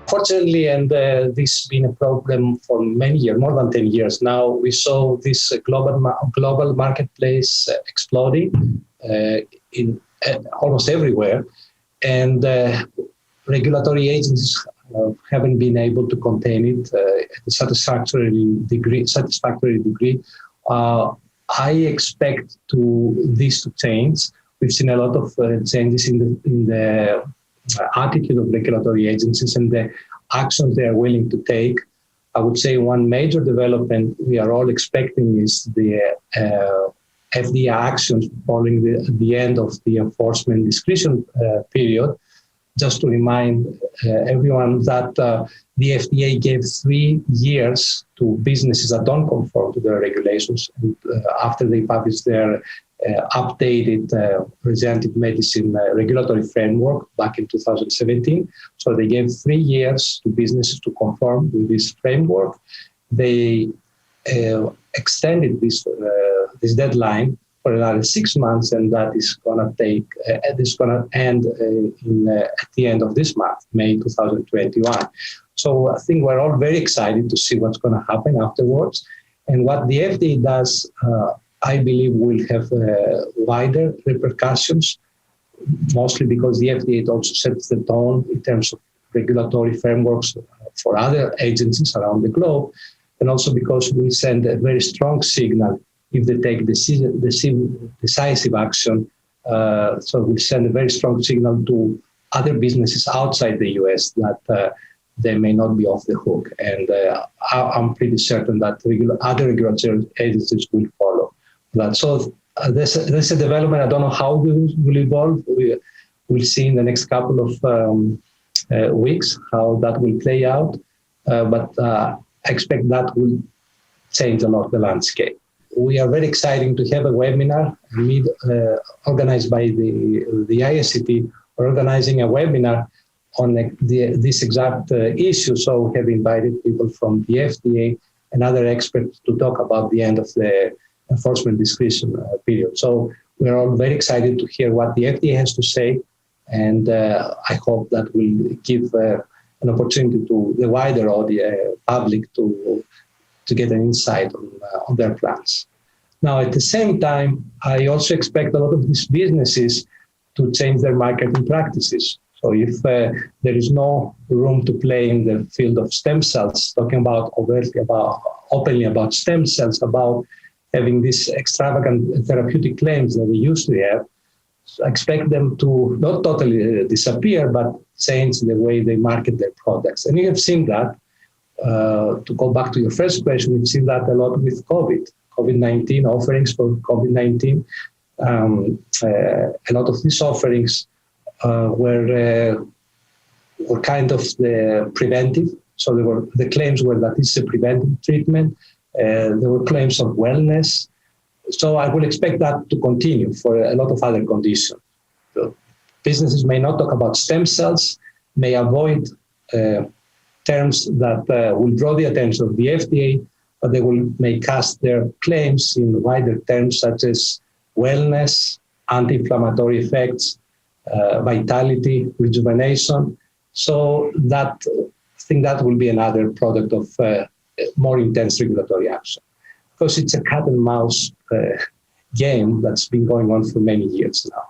Fortunately, and this has been a problem for many years, more than 10 years now, we saw this global marketplace exploding in almost everywhere, and regulatory agencies haven't been able to contain it at a satisfactory degree. I expect this to change. We've seen a lot of changes in the attitude of regulatory agencies and the actions they are willing to take. I would say one major development we are all expecting is the FDA actions following the end of the enforcement discretion period. Just to remind everyone that the FDA gave 3 years to businesses that don't conform to their regulations, and after they published their updated regenerative medicine regulatory framework back in 2017. So they gave 3 years to businesses to conform with this framework. They extended this deadline for another 6 months, and that is going to end at the end of this month, May 2021. So I think we're all very excited to see what's going to happen afterwards. And what the FDA does, I believe, will have wider repercussions, mostly because the FDA also sets the tone in terms of regulatory frameworks for other agencies around the globe, and also because we send a very strong signal if they take decisive action. So we send a very strong signal to other businesses outside the US that they may not be off the hook. And I'm pretty certain that other regulatory agencies will follow that. So there's a development. I don't know how it will evolve. We'll see in the next couple of weeks how that will play out. But I expect that will change a lot the landscape. We are very excited to have a webinar organized by the ISCT, organizing a webinar on this exact issue. So we have invited people from the FDA and other experts to talk about the end of the enforcement discretion period. So we're all very excited to hear what the FDA has to say, and I hope that will give an opportunity to the wider public to get an insight on their plans. Now, at the same time, I also expect a lot of these businesses to change their marketing practices. So if there is no room to play in the field of stem cells, talking openly about stem cells, about having these extravagant therapeutic claims that they used to have, so I expect them to not totally disappear, but change the way they market their products. And you have seen that. To go back to your first question, we've seen that a lot with COVID-19 offerings for COVID-19. A lot of these offerings were kind of the preventive. So the claims were that this is a preventive treatment. There were claims of wellness. So I will expect that to continue for a lot of other conditions. So businesses may not talk about stem cells, may avoid terms that will draw the attention of the FDA, but they may cast their claims in wider terms such as wellness, anti-inflammatory effects, vitality, rejuvenation. So I think that will be another product of more intense regulatory action, because it's a cat and mouse game that's been going on for many years now.